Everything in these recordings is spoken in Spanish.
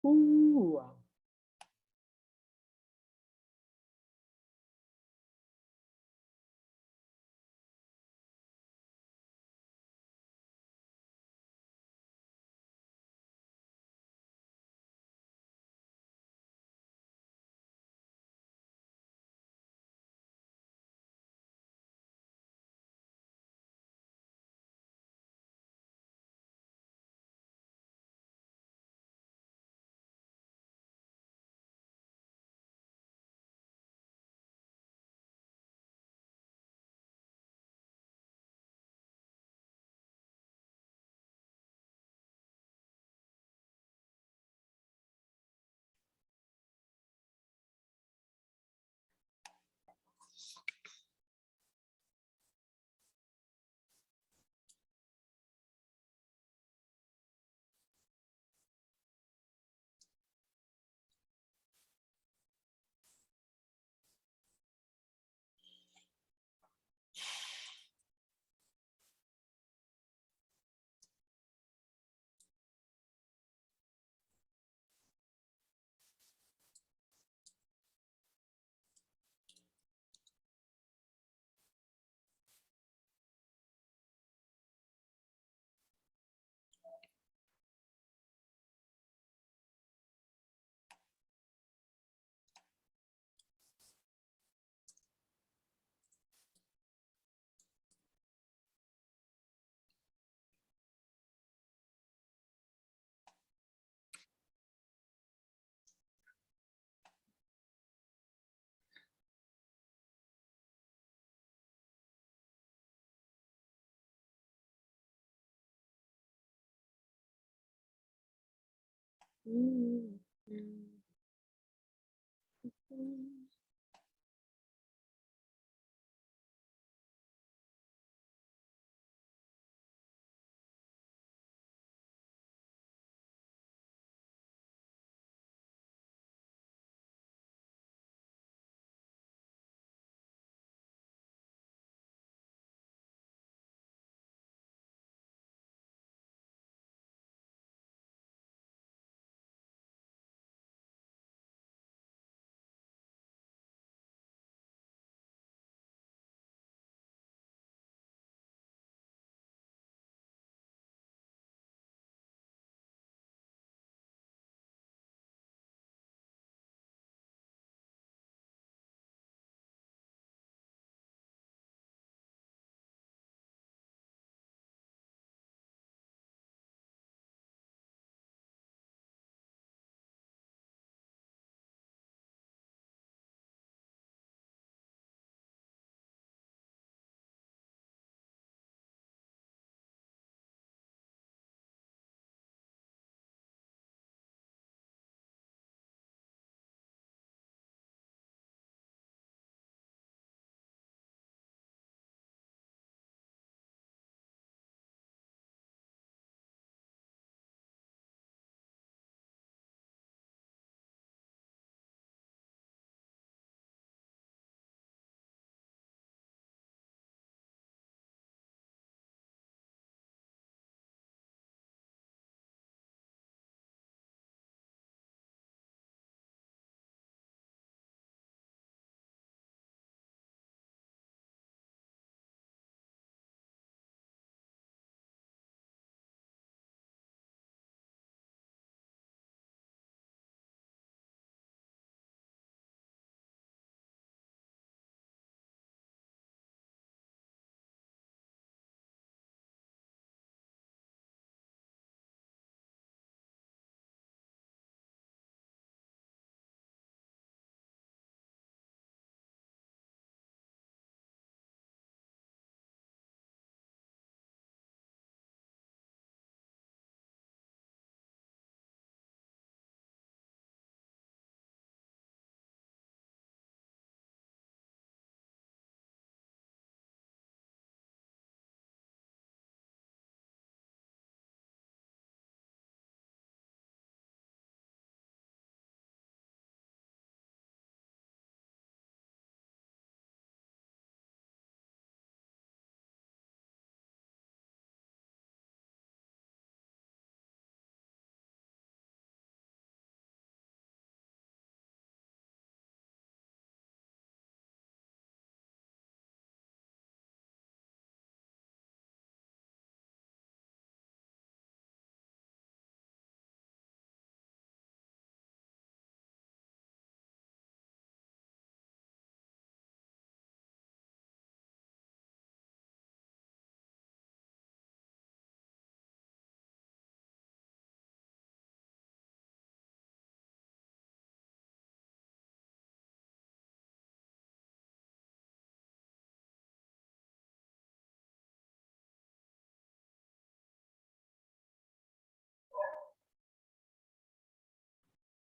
Wow. Mm, mm, mm.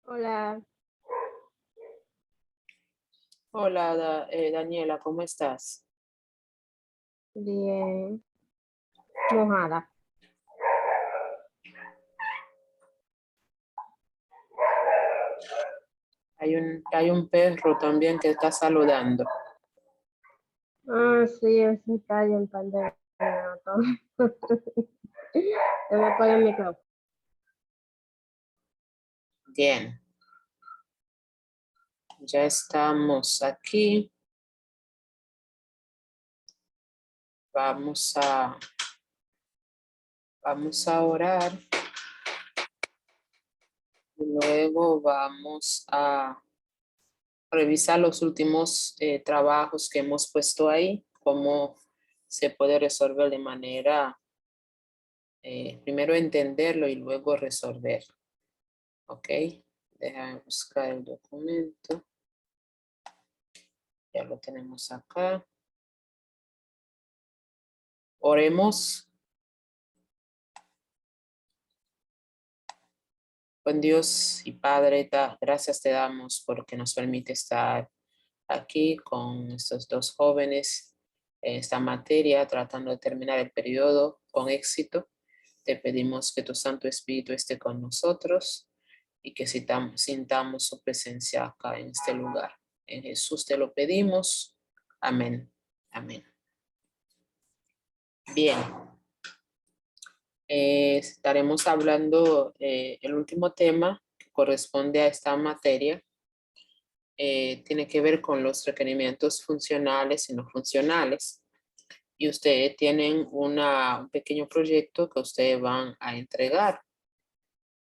Hola, Hola, Daniela, ¿cómo estás? bien, mojada. Hay un perro también que está saludando. Ah, sí, ese callo en pandemia. Todo. Te voy a poner el micrófono. Bien, ya estamos aquí. Vamos a, vamos a orar y luego vamos a revisar los últimos trabajos que hemos puesto ahí, cómo se puede resolver de manera, primero entenderlo y luego resolver. ¿Ok? Déjame buscar el documento. Ya lo tenemos acá. Oremos. Buen Dios y Padre, gracias te damos porque nos permite estar aquí con estos dos jóvenes en esta materia, tratando de terminar el periodo con éxito. Te pedimos que tu Santo Espíritu esté con nosotros y que sintamos su presencia acá en este lugar. En Jesús te lo pedimos. Amén. Amén. Bien. Estaremos hablando el último tema que corresponde a esta materia. Tiene que ver con los requerimientos funcionales y no funcionales. Y ustedes tienen un pequeño proyecto que ustedes van a entregar.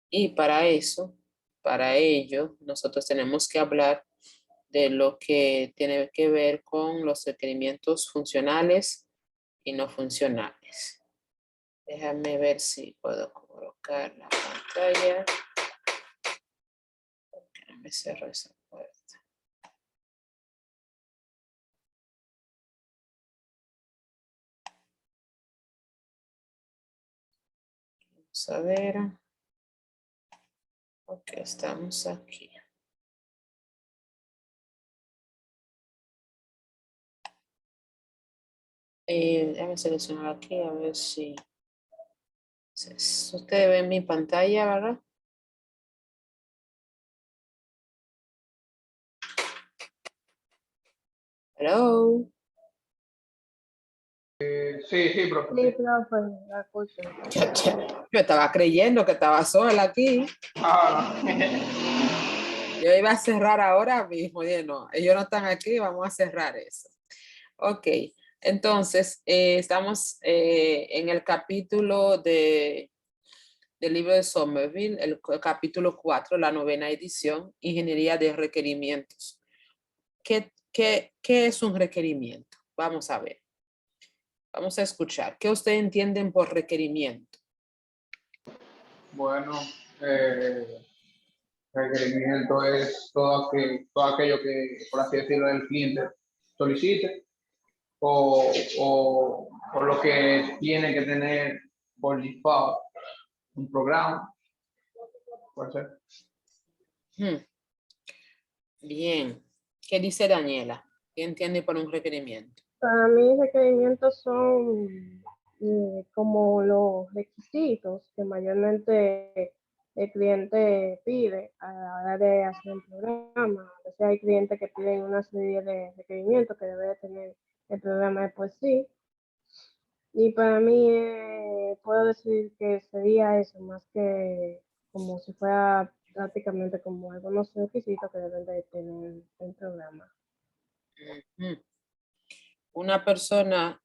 Y para ello, nosotros tenemos que hablar de lo que tiene que ver con los requerimientos funcionales y no funcionales. Déjame ver si puedo colocar la pantalla. No me cerró esa puerta. Vamos a ver. Ok, estamos aquí. Déjame seleccionar aquí a ver si... Ustedes ven mi pantalla, ¿verdad? Hello. Sí, profe. Sí, profe, la escucho. Yo estaba creyendo que estaba sola aquí. Ah, Yo iba a cerrar ahora mismo. Oye, no, ellos no están aquí, vamos a cerrar eso. Ok, entonces estamos en el capítulo del libro de Somerville, el capítulo 4, la 9ª edición, Ingeniería de Requerimientos. ¿Qué es un requerimiento? Vamos a ver. Vamos a escuchar. ¿Qué ustedes entienden por requerimiento? bueno, requerimiento es todo aquello que, por así decirlo, el cliente solicite o lo que tiene que tener por default un programa, puede ser. Bien. ¿Qué dice Daniela? ¿Qué entiende por un requerimiento? Para mí, requerimientos son como los requisitos que mayormente el cliente pide a la hora de hacer un programa. O sea, hay clientes que piden una serie de requerimientos que debe de tener el programa de por sí. Y para mí, puedo decir que sería eso, más que como si fuera prácticamente como algunos requisitos que deben de tener el programa. Ujú. Una persona,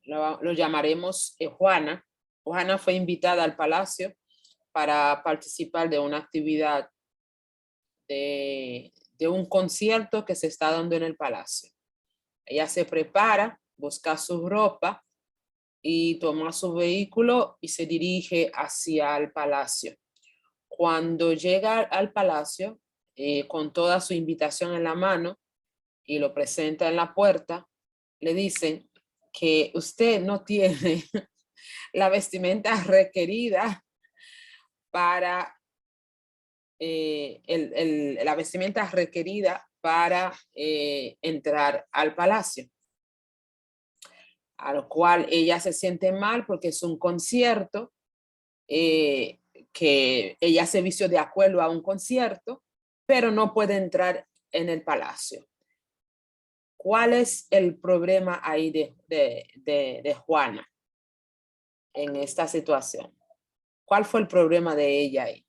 lo llamaremos Juana. Juana fue invitada al palacio para participar de una actividad de un concierto que se está dando en el palacio. Ella se prepara, busca su ropa y toma su vehículo y se dirige hacia el palacio. Cuando llega al palacio, con toda su invitación en la mano y lo presenta en la puerta, le dicen que usted no tiene la vestimenta requerida para la vestimenta requerida para entrar al palacio. A lo cual ella se siente mal porque es un concierto, que ella se vistió de acuerdo a un concierto, pero no puede entrar en el palacio. ¿Cuál es el problema ahí de Juana en esta situación? ¿Cuál fue el problema de ella ahí?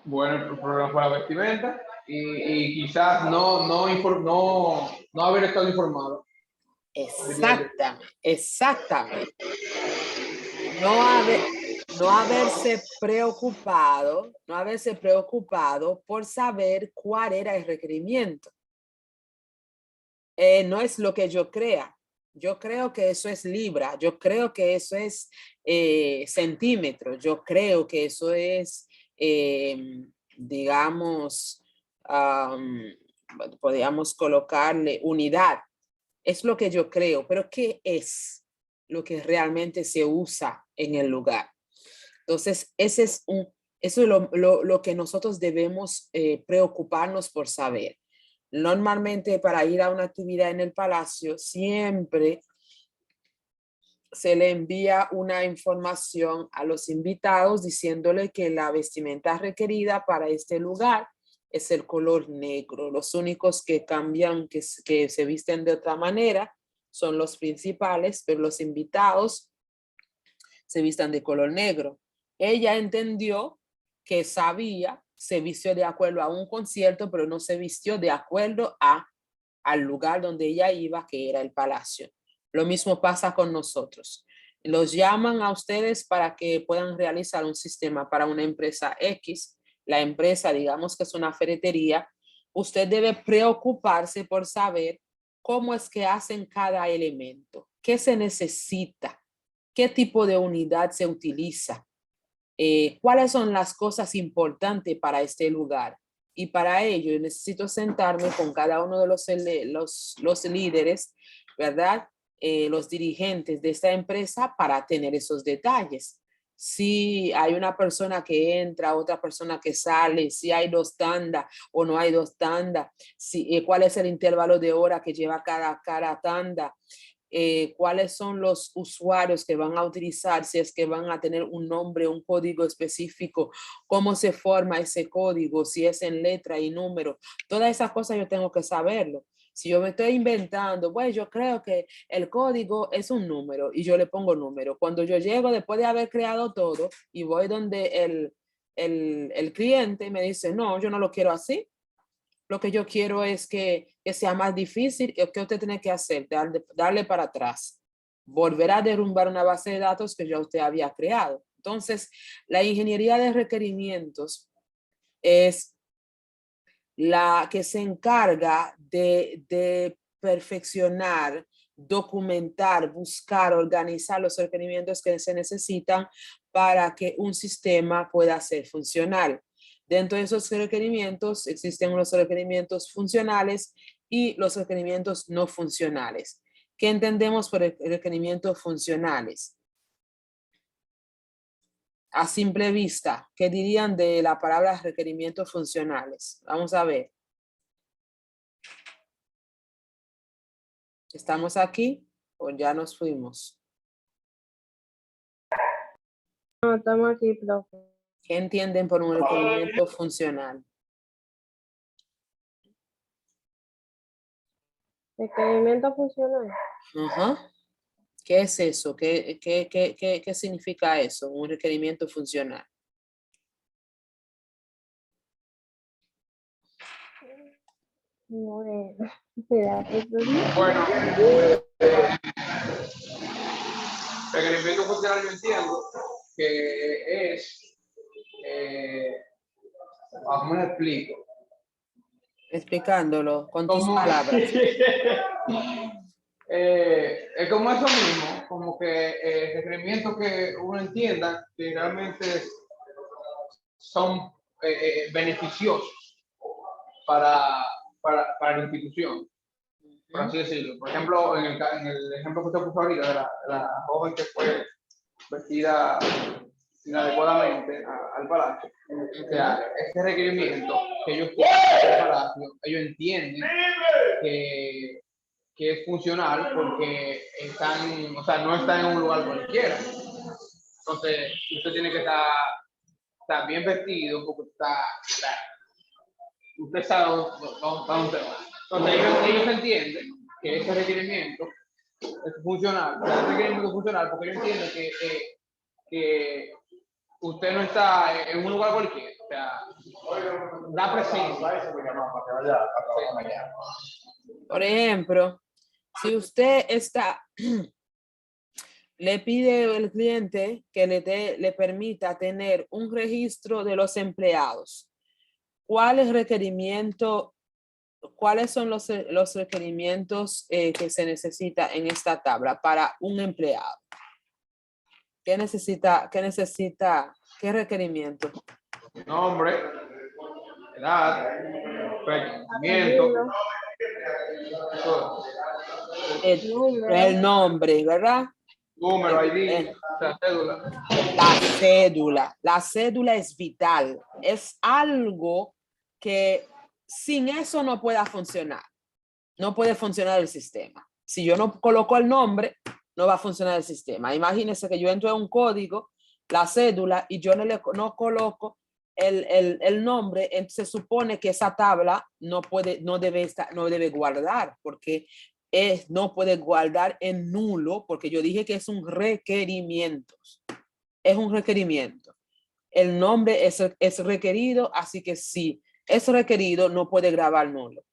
Bueno, el problema fue la vestimenta y quizás no haber estado informado. Exactamente. No haberse preocupado por saber cuál era el requerimiento. No es lo que yo crea. Yo creo que eso es libra. Yo creo que eso es centímetro. Yo creo que eso es, digamos, podríamos colocarle unidad. Es lo que yo creo, pero ¿qué es lo que realmente se usa en el lugar? Entonces, eso es lo que nosotros debemos preocuparnos por saber. Normalmente, para ir a una actividad en el palacio, siempre se le envía una información a los invitados diciéndole que la vestimenta requerida para este lugar es el color negro. Los únicos que cambian, que se visten de otra manera, son los principales, pero los invitados se vistan de color negro. Ella entendió que sabía, se vistió de acuerdo a un concierto, pero no se vistió de acuerdo al lugar donde ella iba, que era el palacio. Lo mismo pasa con nosotros. Los llaman a ustedes para que puedan realizar un sistema para una empresa X. La empresa, digamos que es una ferretería. Usted debe preocuparse por saber cómo es que hacen cada elemento, qué se necesita, qué tipo de unidad se utiliza, cuáles son las cosas importantes para este lugar. Y para ello yo necesito sentarme con cada uno de los líderes, ¿verdad? Los dirigentes de esta empresa para tener esos detalles. Si hay una persona que entra, otra persona que sale, si hay 2 tandas o no hay 2 tandas, cuál es el intervalo de hora que lleva cada tanda, cuáles son los usuarios que van a utilizar, si es que van a tener un nombre, un código específico, cómo se forma ese código, si es en letra y número. Todas esas cosas yo tengo que saberlo. Si yo me estoy inventando, bueno, yo creo que el código es un número y yo le pongo número. Cuando yo llego después de haber creado todo y voy donde el cliente me dice, no, yo no lo quiero así. Lo que yo quiero es que sea más difícil. ¿Qué usted tiene que hacer? Darle para atrás. Volver a derrumbar una base de datos que ya usted había creado. Entonces, la ingeniería de requerimientos es la que se encarga de perfeccionar, documentar, buscar, organizar los requerimientos que se necesitan para que un sistema pueda ser funcional. Dentro de esos requerimientos existen los requerimientos funcionales y los requerimientos no funcionales. ¿Qué entendemos por requerimientos funcionales? A simple vista, ¿qué dirían de la palabra requerimientos funcionales? Vamos a ver. ¿Estamos aquí o ya nos fuimos? No, estamos aquí, profe. ¿Qué entienden por un requerimiento funcional? Requerimiento funcional. Ajá. ¿Qué es eso? ¿Qué significa eso? Un requerimiento funcional. Bueno, Bueno, requerimiento funcional yo entiendo que es, ¿cómo le explico? Explicándolo con tus Como, palabras. es como eso mismo, como que requerimientos que uno entienda que realmente son beneficiosos para la institución, por así decirlo. Por ejemplo, en el ejemplo que usted puso ahorita de la joven que fue vestida inadecuadamente al palacio. O sea, este requerimiento que ellos tienen al palacio, ellos entienden que es funcional porque están, o sea, no están en un lugar cualquiera. Entonces, usted tiene que estar bien vestido porque usted sabe dónde va. Entonces, ellos entienden que ese requerimiento es funcional, o sea, ese requerimiento es funcional porque ellos entienden que usted no está en un lugar cualquiera. O sea, da presencia. Por ejemplo, si usted está, le pide al cliente que le permita tener un registro de los empleados, ¿cuáles son los requerimientos que se necesita en esta tabla para un empleado? ¿Qué necesita? ¿Qué requerimiento? Nombre, edad, requerimiento. El nombre, ¿verdad? Número, ID, cédula. La cédula es vital, es algo que sin eso no pueda funcionar, no puede funcionar el sistema. Si yo no coloco el nombre, no va a funcionar el sistema. Imagínense que yo entro en un código, la cédula, y yo no coloco el nombre, entonces se supone que esa tabla no debe guardar, porque no puede guardar en nulo, porque yo dije que es un requerimiento. Es un requerimiento. El nombre es requerido, así que si es requerido, no puede grabar nulo.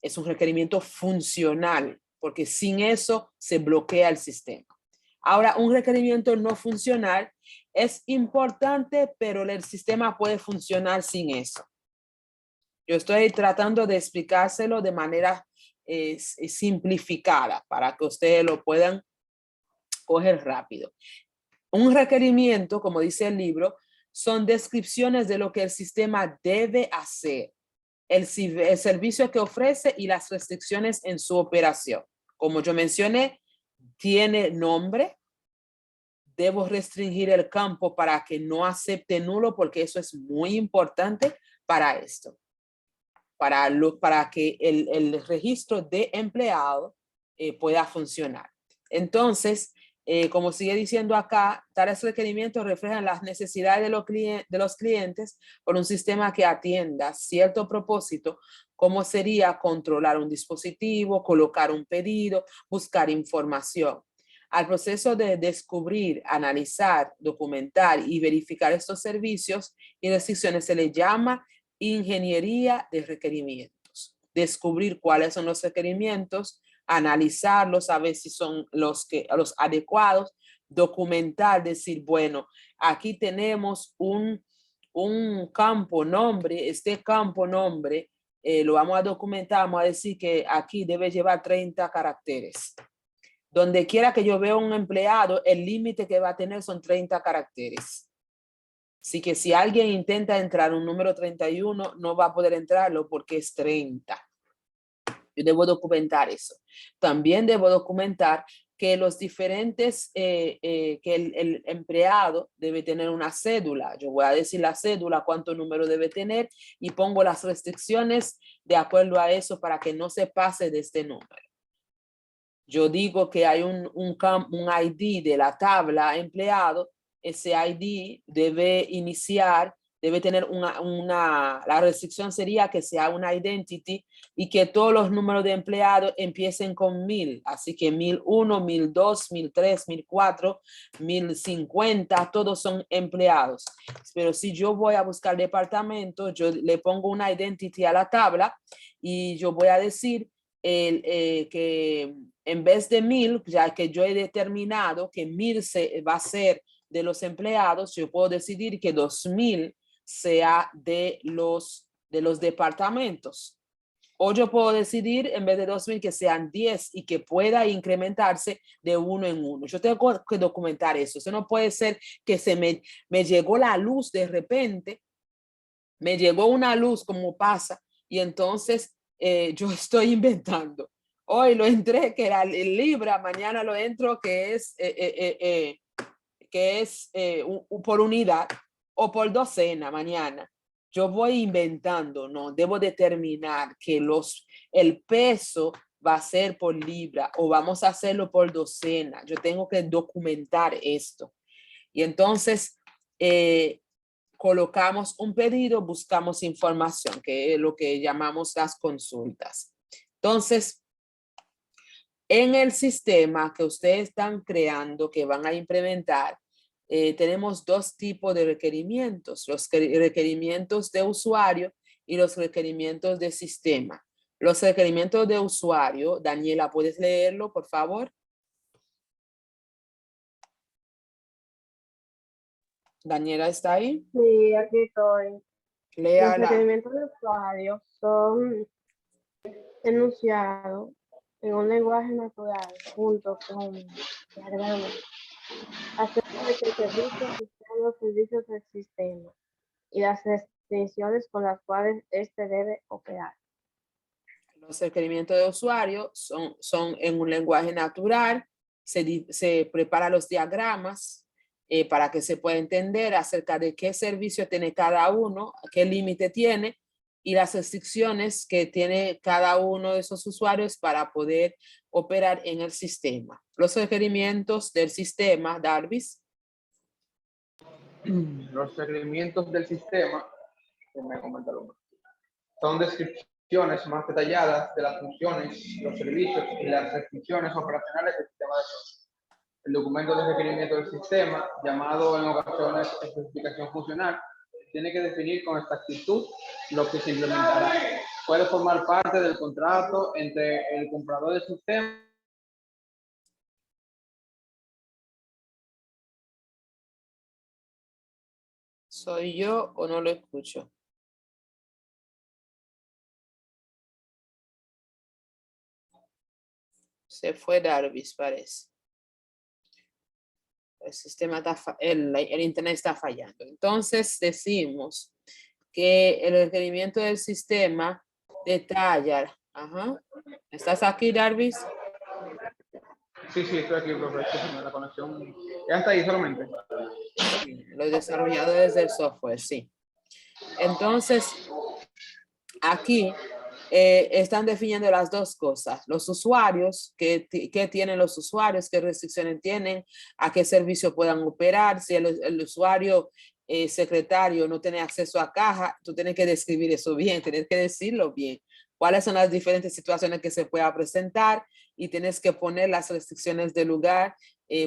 Es un requerimiento funcional, porque sin eso se bloquea el sistema. Ahora, un requerimiento no funcional es importante, pero el sistema puede funcionar sin eso. Yo estoy tratando de explicárselo de manera simplificada para que ustedes lo puedan coger rápido. Un requerimiento, como dice el libro, son descripciones de lo que el sistema debe hacer, el servicio que ofrece y las restricciones en su operación. Como yo mencioné, tiene nombre. Debo restringir el campo para que no acepte nulo, porque eso es muy importante para esto. Para que el registro de empleado pueda funcionar. Entonces, como sigue diciendo acá, tales requerimientos reflejan las necesidades de los clientes por un sistema que atienda cierto propósito, como sería controlar un dispositivo, colocar un pedido, buscar información. Al proceso de descubrir, analizar, documentar y verificar estos servicios y restricciones se le llama ingeniería de requerimientos. Descubrir cuáles son los requerimientos, analizarlos, a ver si son los adecuados, documentar, decir, bueno, aquí tenemos un campo nombre, este campo nombre lo vamos a documentar, vamos a decir que aquí debe llevar 30 caracteres. Donde quiera que yo vea un empleado, el límite que va a tener son 30 caracteres. Así que si alguien intenta entrar un número 31, no va a poder entrarlo porque es 30. Yo debo documentar eso. También debo documentar que los diferentes, que el empleado debe tener una cédula. Yo voy a decir la cédula, cuánto número debe tener y pongo las restricciones de acuerdo a eso para que no se pase de este número. Yo digo que hay un ID de la tabla empleado. Ese ID debe tener la restricción sería que sea una identity y que todos los números de empleados empiecen con 1000. Así que 1001, 1002, 1003, 1004, 1050, todos son empleados. Pero si yo voy a buscar departamento, yo le pongo una identity a la tabla y yo voy a decir que en vez de 1000, ya que yo he determinado que 1000 va a ser de los empleados, yo puedo decidir que 2000 sea de los departamentos. O yo puedo decidir en vez de 2000 que sean 10 y que pueda incrementarse de uno en uno. Yo tengo que documentar eso. Eso no puede ser que me llegó la luz de repente, me llegó una luz como pasa y entonces yo estoy inventando. Hoy lo entré que era el Libra, mañana lo entro que es que es por unidad o por docena mañana, yo voy inventando, ¿no? Debo determinar que el peso va a ser por libra o vamos a hacerlo por docena. Yo tengo que documentar esto. Y entonces colocamos un pedido, buscamos información, que es lo que llamamos las consultas. Entonces, en el sistema que ustedes están creando, que van a implementar, tenemos dos tipos de requerimientos, los requerimientos de usuario y los requerimientos de sistema. Los requerimientos de usuario, Daniela, ¿puedes leerlo, por favor? Daniela, ¿está ahí? Sí, aquí estoy. Los Léala. requerimientos de usuario son enunciados en un lenguaje natural junto con diagramas acerca de que el servicio gestiona los servicios del sistema y las restricciones con las cuales éste debe operar. Los requerimientos de usuario son en un lenguaje natural, se preparan los diagramas para que se pueda entender acerca de qué servicio tiene cada uno, qué límite tiene y las restricciones que tiene cada uno de esos usuarios para poder operar en el sistema. Los requerimientos del sistema, Darvis. Los requerimientos del sistema, son descripciones más detalladas de las funciones, los servicios y las restricciones operacionales del sistema de software. El documento de requerimiento del sistema, llamado en ocasiones especificación funcional, tiene que definir con exactitud lo que se implementará. Puede formar parte del contrato entre el comprador del sistema. ¿Soy yo o no lo escucho? Se fue Darvis, parece. El sistema está, el internet está fallando. Entonces decimos que el requerimiento del sistema detalla. Ajá. ¿Estás aquí, Darvis? Sí, estoy aquí, profe. La conexión ya está ahí solamente. Los desarrolladores del software, sí. Entonces, aquí están definiendo las dos cosas. Los usuarios, ¿qué tienen los usuarios? ¿Qué restricciones tienen? ¿A qué servicio puedan operar? Si el usuario secretario no tiene acceso a caja, tú tienes que describir eso bien, tienes que decirlo bien. ¿Cuáles son las diferentes situaciones que se puedan presentar? Y tienes que poner las restricciones de lugar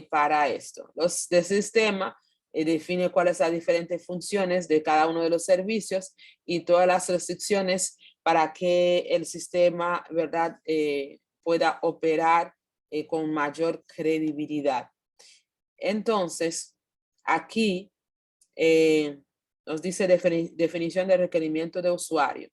para esto. Los de sistema define cuáles son las diferentes funciones de cada uno de los servicios y todas las restricciones para que el sistema, ¿verdad?, pueda operar con mayor credibilidad. Entonces, aquí nos dice definición de requerimiento de usuario.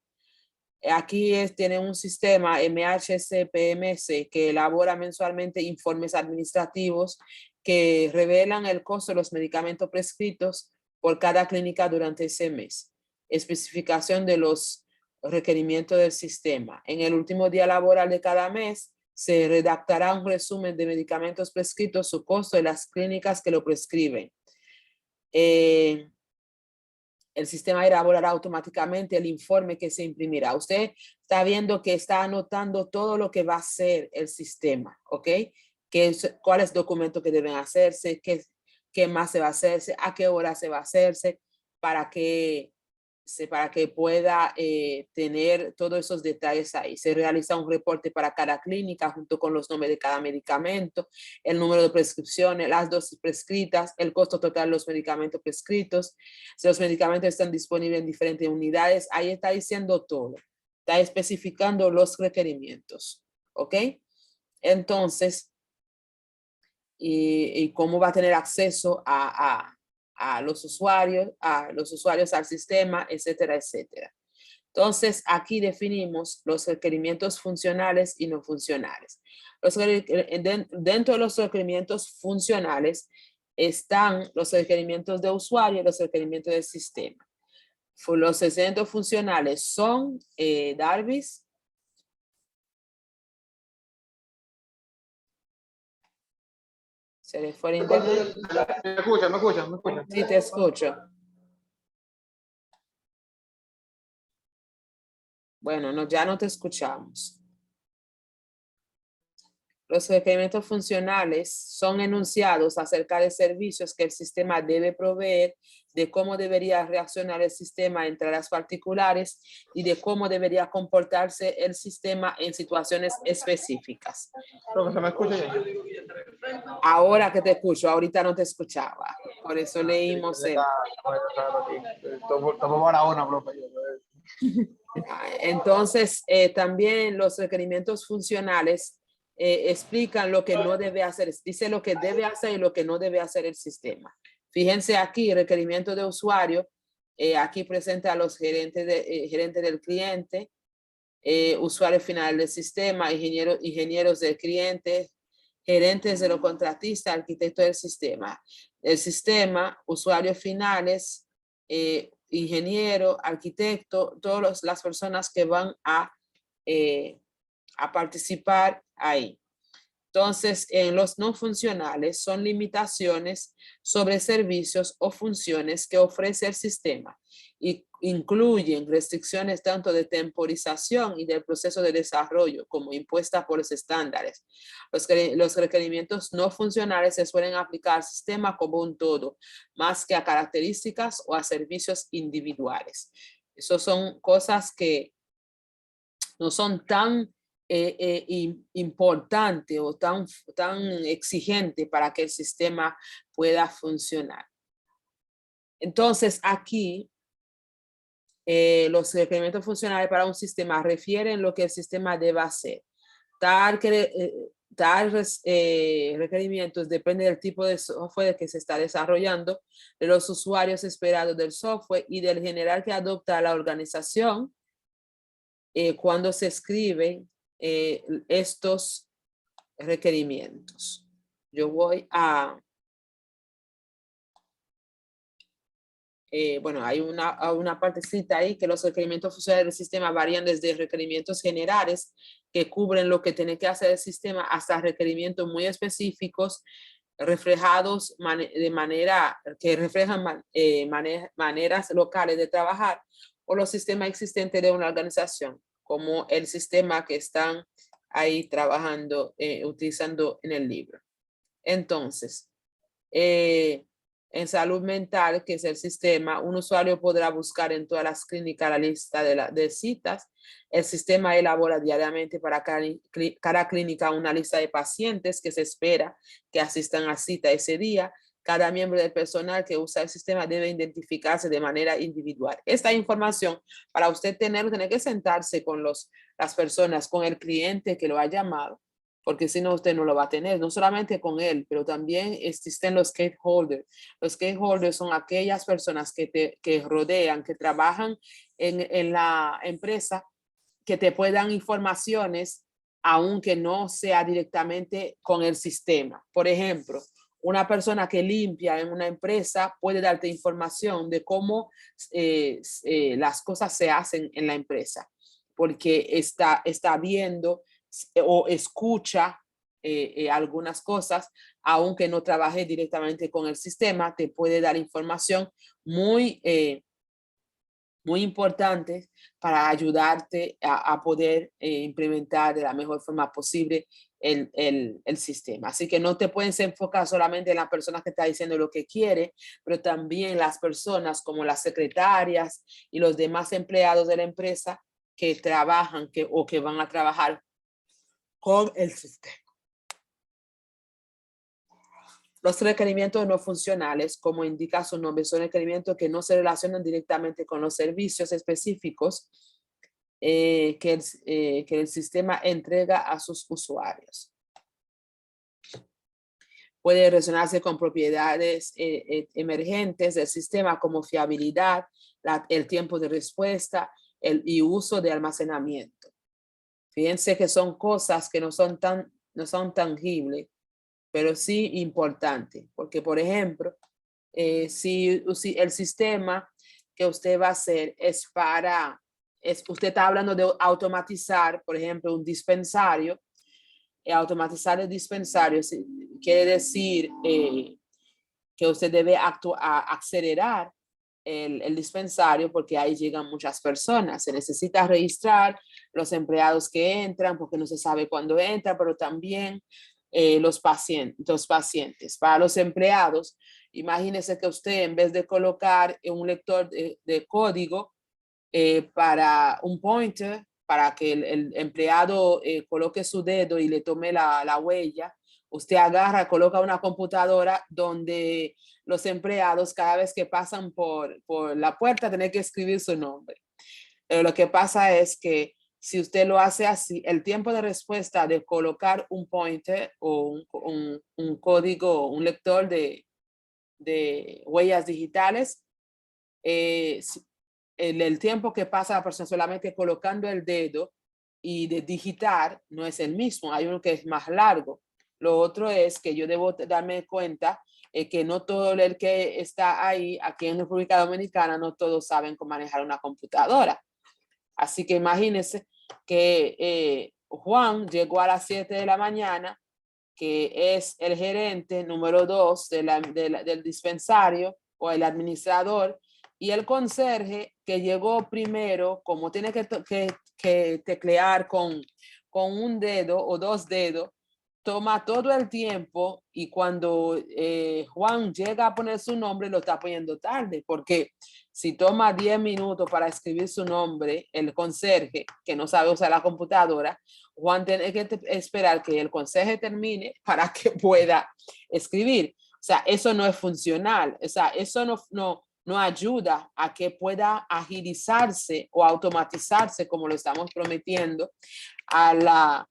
Aquí tiene un sistema MHC-PMS que elabora mensualmente informes administrativos que revelan el costo de los medicamentos prescritos por cada clínica durante ese mes. Especificación de los requerimientos del sistema. En el último día laboral de cada mes se redactará un resumen de medicamentos prescritos, su costo y las clínicas que lo prescriben. El sistema elaborará automáticamente el informe que se imprimirá. Usted está viendo que está anotando todo lo que va a hacer el sistema, ¿ok? ¿Cuáles documentos que deben hacerse? ¿Qué más se va a hacerse? ¿A qué hora se va a hacerse? Para que pueda tener todos esos detalles ahí. Se realiza un reporte para cada clínica junto con los nombres de cada medicamento, el número de prescripciones, las dosis prescritas, el costo total de los medicamentos prescritos, si los medicamentos están disponibles en diferentes unidades. Ahí está diciendo todo. Está especificando los requerimientos. ¿Ok? Entonces, y cómo va a tener acceso a los usuarios al sistema, etcétera, etcétera. Entonces, aquí definimos los requerimientos funcionales y no funcionales. Dentro de los requerimientos funcionales están los requerimientos de usuario y los requerimientos del sistema. Los requerimientos funcionales son, Darvis. ¿Se le fue el internet? ¿Me escucha? ¿Me escucha? ¿Me escucha? Sí, te escucho. Bueno, no, ya no te escuchamos. Los requerimientos funcionales son enunciados acerca de servicios que el sistema debe proveer, de cómo debería reaccionar el sistema entre las particulares y de cómo debería comportarse el sistema en situaciones específicas. Profesor, ¿me escucha ya? Ahora que te escucho, ahorita no te escuchaba. Por eso leímos el... Tomo para una, profe. Entonces, también los requerimientos funcionales explican lo que no debe hacer, dice lo que debe hacer y lo que no debe hacer el sistema. Fíjense aquí, requerimiento de usuario, aquí presenta a los gerentes del cliente, usuario final del sistema, ingenieros del cliente, gerentes de los contratistas, arquitectos del sistema. El sistema, usuarios finales, ingeniero, arquitecto, todas las personas que van a participar ahí. Entonces, en los no funcionales son limitaciones sobre servicios o funciones que ofrece el sistema y incluyen restricciones tanto de temporización y del proceso de desarrollo como impuestas por los estándares. Los requerimientos no funcionales se suelen aplicar al sistema como un todo, más que a características o a servicios individuales. Esas son cosas que no son tan importante o tan exigente para que el sistema pueda funcionar. Entonces, aquí los requerimientos funcionales para un sistema refieren lo que el sistema debe hacer. Tal requerimientos depende del tipo de software que se está desarrollando, de los usuarios esperados del software y del general que adopta la organización cuando se escriben estos requerimientos. Yo voy a... bueno, hay una partecita ahí que los requerimientos funcionales del sistema varían desde requerimientos generales que cubren lo que tiene que hacer el sistema hasta requerimientos muy específicos reflejados de manera que reflejan maneras locales de trabajar o los sistemas existentes de una organización, como el sistema que están ahí trabajando, utilizando en el libro. Entonces, en salud mental, que es el sistema, un usuario podrá buscar en todas las clínicas la lista de citas. El sistema elabora diariamente para cada clínica una lista de pacientes que se espera que asistan a cita ese día. Cada miembro del personal que usa el sistema debe identificarse de manera individual. Esta información, para usted tiene que sentarse con las personas, con el cliente que lo ha llamado, porque si no, usted no lo va a tener, no solamente con él, pero también existen los stakeholders. Los stakeholders son aquellas personas que rodean, que trabajan en la empresa, que te pueden dar informaciones, aunque no sea directamente con el sistema. Por ejemplo, una persona que limpia en una empresa puede darte información de cómo las cosas se hacen en la empresa, porque está viendo o escucha algunas cosas, aunque no trabaje directamente con el sistema, te puede dar información muy importante para ayudarte a poder implementar de la mejor forma posible el sistema. Así que no te puedes enfocar solamente en las personas que están diciendo lo que quiere, pero también las personas como las secretarias y los demás empleados de la empresa que trabajan o que van a trabajar con el sistema. Los requerimientos no funcionales, como indica su nombre, son requerimientos que no se relacionan directamente con los servicios específicos que el sistema entrega a sus usuarios. Puede relacionarse con propiedades emergentes del sistema como fiabilidad, el tiempo de respuesta y uso de almacenamiento. Fíjense que son cosas que no son tangibles, pero sí importante, porque por ejemplo, si el sistema que usted va a hacer usted está hablando de automatizar, por ejemplo, un dispensario, automatizar el dispensario quiere decir que usted debe acelerar el dispensario porque ahí llegan muchas personas. Se necesita registrar los empleados que entran porque no se sabe cuándo entran, pero también los pacientes. Para los empleados, imagínese que usted en vez de colocar un lector de código para un pointer, para que el empleado coloque su dedo y le tome la huella, usted agarra, coloca una computadora donde los empleados cada vez que pasan por la puerta tienen que escribir su nombre. Pero lo que pasa es que si usted lo hace así, el tiempo de respuesta de colocar un pointer o un código, un lector de huellas digitales, el tiempo que pasa la persona solamente colocando el dedo y de digitar no es el mismo. Hay uno que es más largo. Lo otro es que yo debo darme cuenta que no todo el que está ahí, aquí en República Dominicana, no todos saben cómo manejar una computadora. Así que imagínense que Juan llegó a las 7 de la mañana, que es el gerente número 2 del dispensario o el administrador, y el conserje que llegó primero, como tiene que teclear con un dedo o dos dedos, toma todo el tiempo y cuando Juan llega a poner su nombre lo está poniendo tarde, porque si toma 10 minutos para escribir su nombre, el conserje que no sabe usar la computadora, Juan tiene que esperar que el conserje termine para que pueda escribir. O sea, eso no es funcional. O sea, eso no ayuda a que pueda agilizarse o automatizarse, como lo estamos prometiendo, al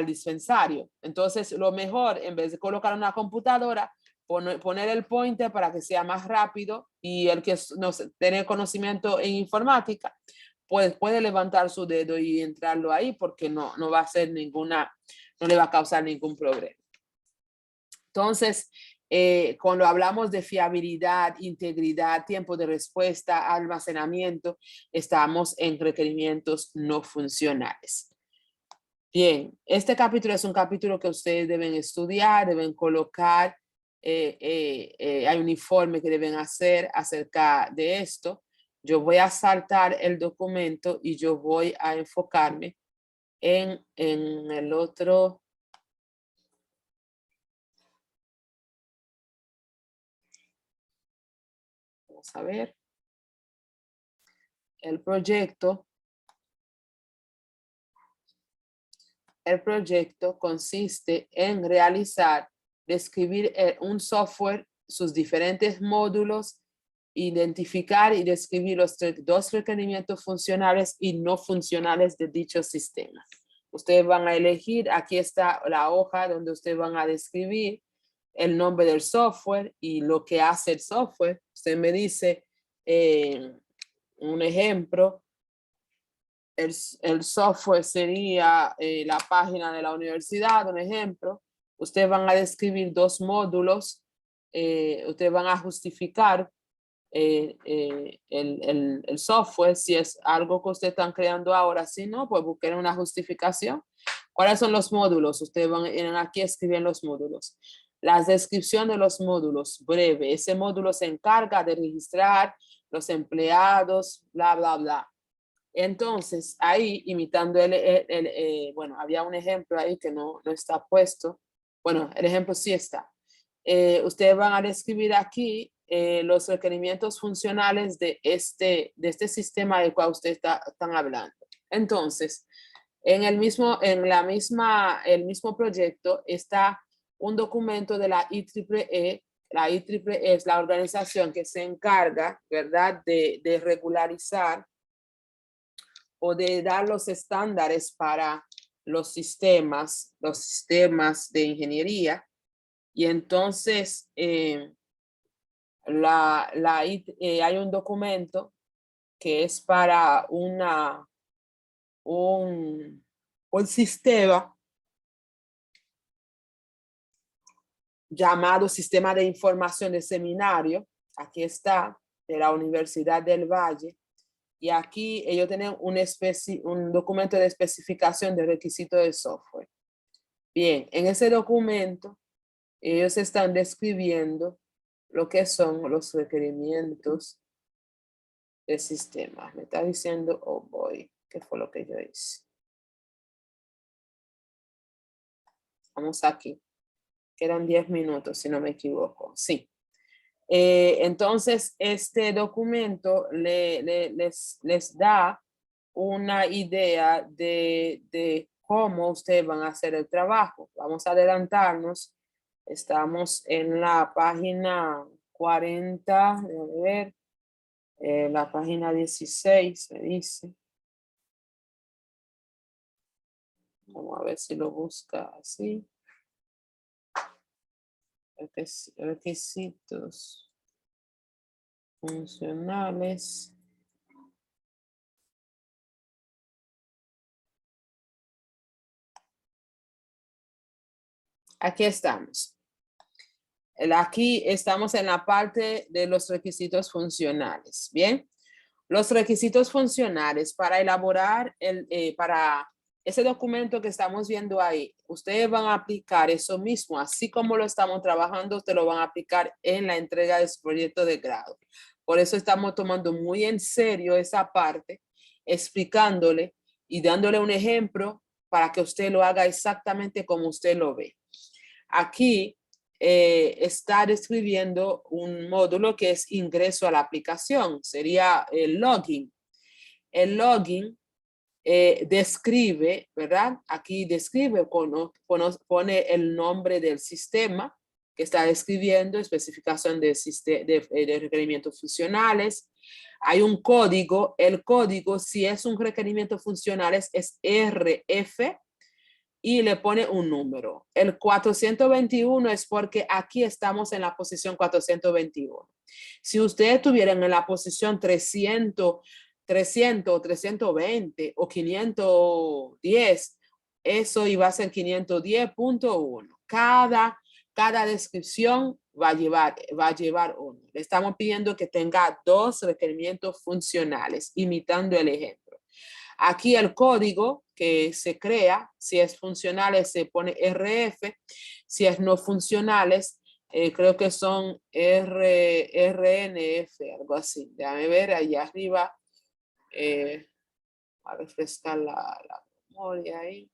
dispensario. Entonces, lo mejor, en vez de colocar una computadora, poner el pointer para que sea más rápido y el que no tiene conocimiento en informática, pues puede levantar su dedo y entrarlo ahí porque no va a ser no le va a causar ningún problema. Entonces, cuando hablamos de fiabilidad, integridad, tiempo de respuesta, almacenamiento, estamos en requerimientos no funcionales. Bien, este capítulo es un capítulo que ustedes deben estudiar, deben colocar, hay un informe que deben hacer acerca de esto. Yo voy a saltar el documento y yo voy a enfocarme en el otro. Vamos a ver. El proyecto consiste en describir un software, sus diferentes módulos, identificar y describir los dos requerimientos funcionales y no funcionales de dicho sistema. Ustedes van a elegir, aquí está la hoja donde ustedes van a describir el nombre del software y lo que hace el software. Usted me dice un ejemplo. El software sería la página de la universidad, un ejemplo. Ustedes van a describir dos módulos. Ustedes van a justificar el software, si es algo que ustedes están creando ahora. Si no, pues busquen una justificación. ¿Cuáles son los módulos? Ustedes van aquí a escribir los módulos. La descripción de los módulos, breve. Ese módulo se encarga de registrar los empleados, bla, bla, bla. Entonces, ahí, imitando bueno, había un ejemplo ahí que no está puesto. Bueno, el ejemplo sí está. Ustedes van a describir aquí los requerimientos funcionales de este sistema del cual ustedes están hablando. Entonces, el mismo proyecto está un documento de la IEEE. La IEEE es la organización que se encarga, ¿verdad?, de regularizar o de dar los estándares para los sistemas de ingeniería. Y entonces hay un documento que es para un sistema llamado Sistema de Información de Seminario. Aquí está, de la Universidad del Valle. Y aquí ellos tienen un documento de especificación de requisitos de software. Bien, en ese documento ellos están describiendo lo que son los requerimientos del sistema. Me está diciendo, oh boy, ¿qué fue lo que yo hice? Vamos aquí. Quedan 10 minutos, si no me equivoco. Sí. Entonces, este documento les da una idea de cómo ustedes van a hacer el trabajo. Vamos a adelantarnos. Estamos en la página 40, a ver, la página 16, me dice. Vamos a ver si lo busca así. Requisitos funcionales. Aquí estamos. Aquí estamos en la parte de los requisitos funcionales. Bien, los requisitos funcionales para elaborar para ese documento que estamos viendo ahí, ustedes van a aplicar eso mismo, así como lo estamos trabajando, ustedes lo van a aplicar en la entrega de su proyecto de grado. Por eso estamos tomando muy en serio esa parte, explicándole y dándole un ejemplo para que usted lo haga exactamente como usted lo ve. Aquí está describiendo un módulo que es ingreso a la aplicación, sería el login. El login describe, ¿verdad? Aquí describe, pone el nombre del sistema que está describiendo, especificación de requerimientos funcionales. Hay un código, el código, si es un requerimiento funcional, es RF, y le pone un número. El 421 es porque aquí estamos en la posición 421. Si ustedes estuvieran en la posición 300, 320 o 510, eso iba a ser 510.1. Cada descripción va a llevar uno. Le estamos pidiendo que tenga 2 requerimientos funcionales, imitando el ejemplo. Aquí el código que se crea, si es funcionales se pone RF, si es no funcionales, creo que son RNF, algo así. Déjame ver allá arriba, a refrescar la memoria ahí.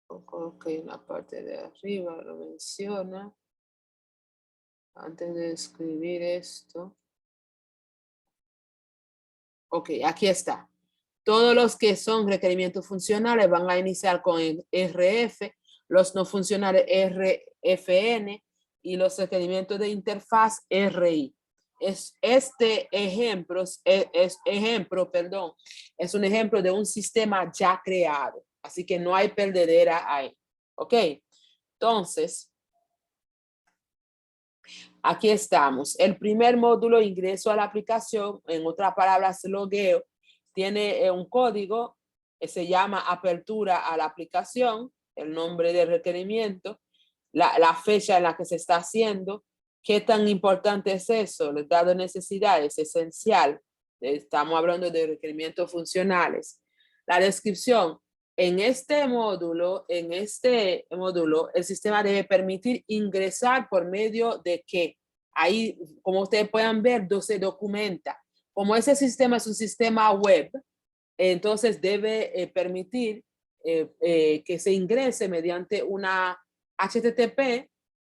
Ok, en la parte de arriba lo menciona. Antes de escribir esto. Ok, aquí está. Todos los que son requerimientos funcionales van a iniciar con el RF, los no funcionales RFN y los requerimientos de interfaz RI. Este ejemplo, es un ejemplo de un sistema ya creado, así que no hay perdedera ahí. Ok, entonces, aquí estamos. El primer módulo, ingreso a la aplicación, en otras palabras, logueo, tiene un código que se llama apertura a la aplicación, el nombre del requerimiento, la fecha en la que se está haciendo, qué tan importante es eso, el grado de necesidad es esencial, estamos hablando de requerimientos funcionales. La descripción, en este módulo, el sistema debe permitir ingresar por medio de que ahí, como ustedes puedan ver, se documenta. Como ese sistema es un sistema web, entonces debe permitir que se ingrese mediante una HTTP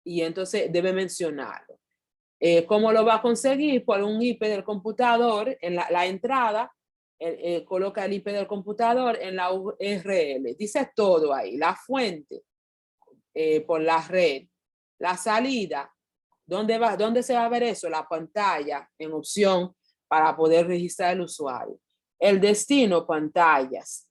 y entonces debe mencionarlo. ¿Cómo lo va a conseguir? Por un IP del computador en la entrada. Coloca el IP del computador en la URL. Dice todo ahí. La fuente por la red. La salida. ¿Dónde se va a ver eso? La pantalla en opción para poder registrar el usuario. El destino, pantallas.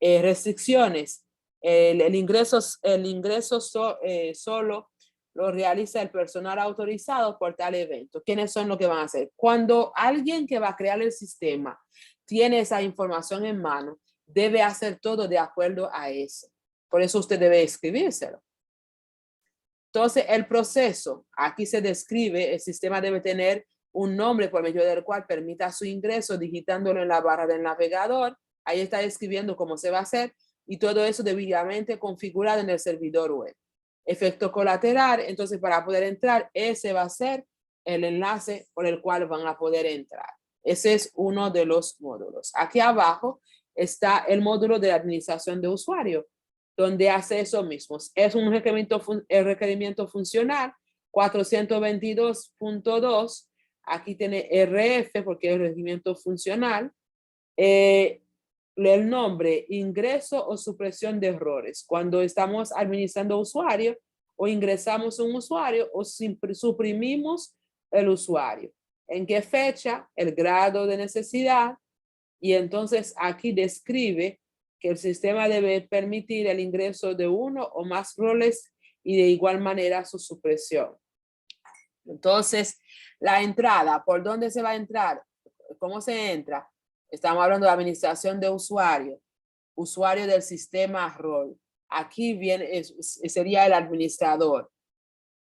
Restricciones. El ingreso solo lo realiza el personal autorizado por tal evento. ¿Quiénes son los que van a hacer? Cuando alguien que va a crear el sistema tiene esa información en mano, debe hacer todo de acuerdo a eso. Por eso usted debe escribírselo. Entonces, el proceso, aquí se describe, el sistema debe tener un nombre por medio del cual permita su ingreso, digitándolo en la barra del navegador. Ahí está describiendo cómo se va a hacer. y todo eso debidamente configurado en el servidor web. Efecto colateral, entonces para poder entrar, ese va a ser el enlace por el cual van a poder entrar. Ese es uno de los módulos. Aquí abajo está el módulo de administración de usuario, donde hace eso mismo. Es un requerimiento funcional 422.2. Aquí tiene RF porque es requerimiento funcional. El nombre, ingreso o supresión de errores. Cuando estamos administrando usuario o ingresamos un usuario o suprimimos el usuario. ¿En qué fecha? El grado de necesidad. Y entonces aquí describe que el sistema debe permitir el ingreso de uno o más roles y de igual manera su supresión. Entonces, la entrada, ¿por dónde se va a entrar? ¿Cómo se entra? Estamos hablando de administración de usuario, usuario del sistema rol. Aquí viene, sería el administrador.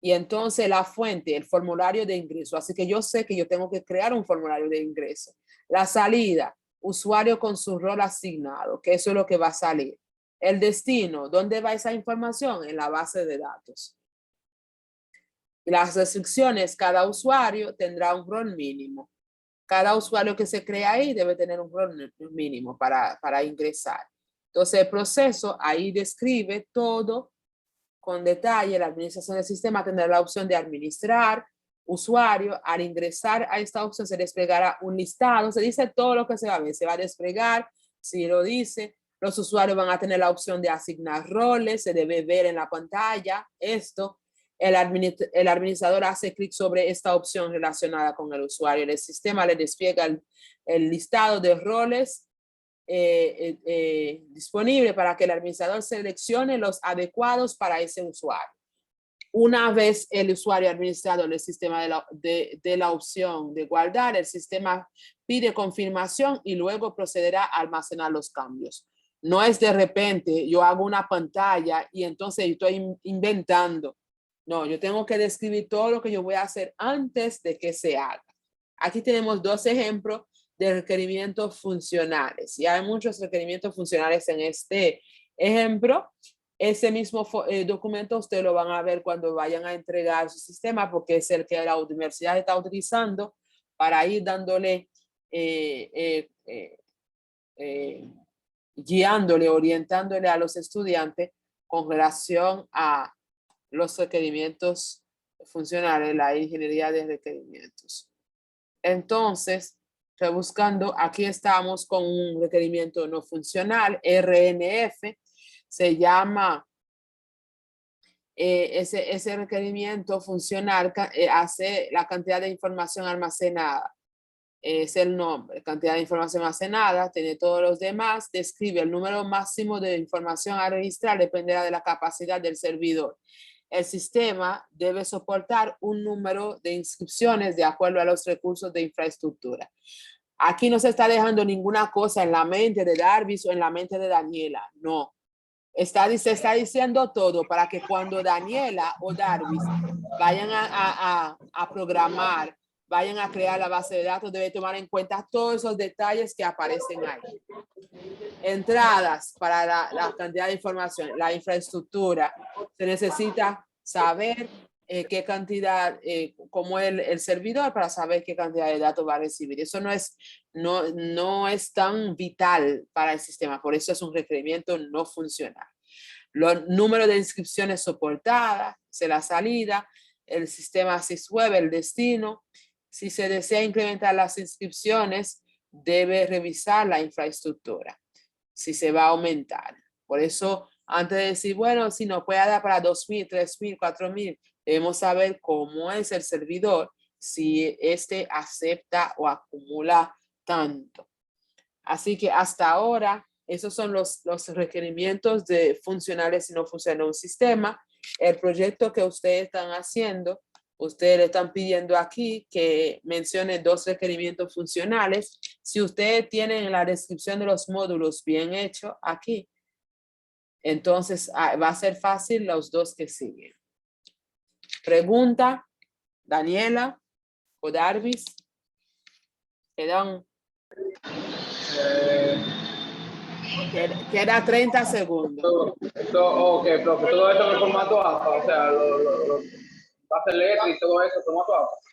Y entonces la fuente, el formulario de ingreso. Así que yo sé que yo tengo que crear un formulario de ingreso. La salida, usuario con su rol asignado, que eso es lo que va a salir. El destino, ¿dónde va esa información? En la base de datos. Y las restricciones, cada usuario tendrá un rol mínimo. Cada usuario que se crea ahí debe tener un rol mínimo para ingresar. Entonces el proceso ahí describe todo con detalle. La administración del sistema tendrá la opción de administrar usuario. Al ingresar a esta opción se desplegará un listado. Se dice todo lo que se va a ver. Se va a desplegar, si lo dice. Los usuarios van a tener la opción de asignar roles. Se debe ver en la pantalla esto. El administrador hace clic sobre esta opción relacionada con el usuario. El sistema le despliega el listado de roles disponible para que el administrador seleccione los adecuados para ese usuario. Una vez el usuario administrado en el sistema de la opción de guardar, el sistema pide confirmación y luego procederá a almacenar los cambios. No es de repente, yo hago una pantalla y entonces estoy inventando. No, yo tengo que describir todo lo que yo voy a hacer antes de que se haga. Aquí tenemos dos ejemplos de requerimientos funcionales. Y hay muchos requerimientos funcionales en este ejemplo. Ese mismo documento ustedes lo van a ver cuando vayan a entregar su sistema, porque es el que la universidad está utilizando para ir dándole, guiándole, orientándole a los estudiantes con relación a los requerimientos funcionales, la ingeniería de requerimientos. Entonces, estoy buscando, aquí estamos con un requerimiento no funcional, RNF, se llama, ese requerimiento funcional hace la cantidad de información almacenada, es el nombre, cantidad de información almacenada, tiene todos los demás, describe el número máximo de información a registrar, dependerá de la capacidad del servidor. El sistema debe soportar un número de inscripciones de acuerdo a los recursos de infraestructura. Aquí no se está dejando ninguna cosa en la mente de Darvis o en la mente de Daniela, no. Se está diciendo todo para que cuando Daniela o Darvis vayan a programar, vayan a crear la base de datos, debe tomar en cuenta todos esos detalles que aparecen ahí. Entradas para la cantidad de información, la infraestructura. Se necesita saber qué cantidad, como el servidor, para saber qué cantidad de datos va a recibir. Eso no es tan vital para el sistema, por eso es un requerimiento no funcional. Los números de inscripciones soportadas, la salida, el sistema SysWeb, el destino. Si se desea incrementar las inscripciones, debe revisar la infraestructura, si se va a aumentar. Por eso, antes de decir, bueno, si no puede dar para 2,000, 3,000, 4,000, debemos saber cómo es el servidor, si este acepta o acumula tanto. Así que hasta ahora, esos son los requerimientos de funcionales y no funcionales de un sistema. El proyecto que ustedes están haciendo, ustedes le están pidiendo aquí que mencione 2 requerimientos funcionales. Si ustedes tienen la descripción de los módulos bien hecho aquí, entonces va a ser fácil los 2 que siguen. Pregunta, Daniela o Darvis. Perdón. Ok. Queda 30 segundos. Ok, profe, todo esto en el formato APA, o sea, va a ser letra y todo eso, formato APA.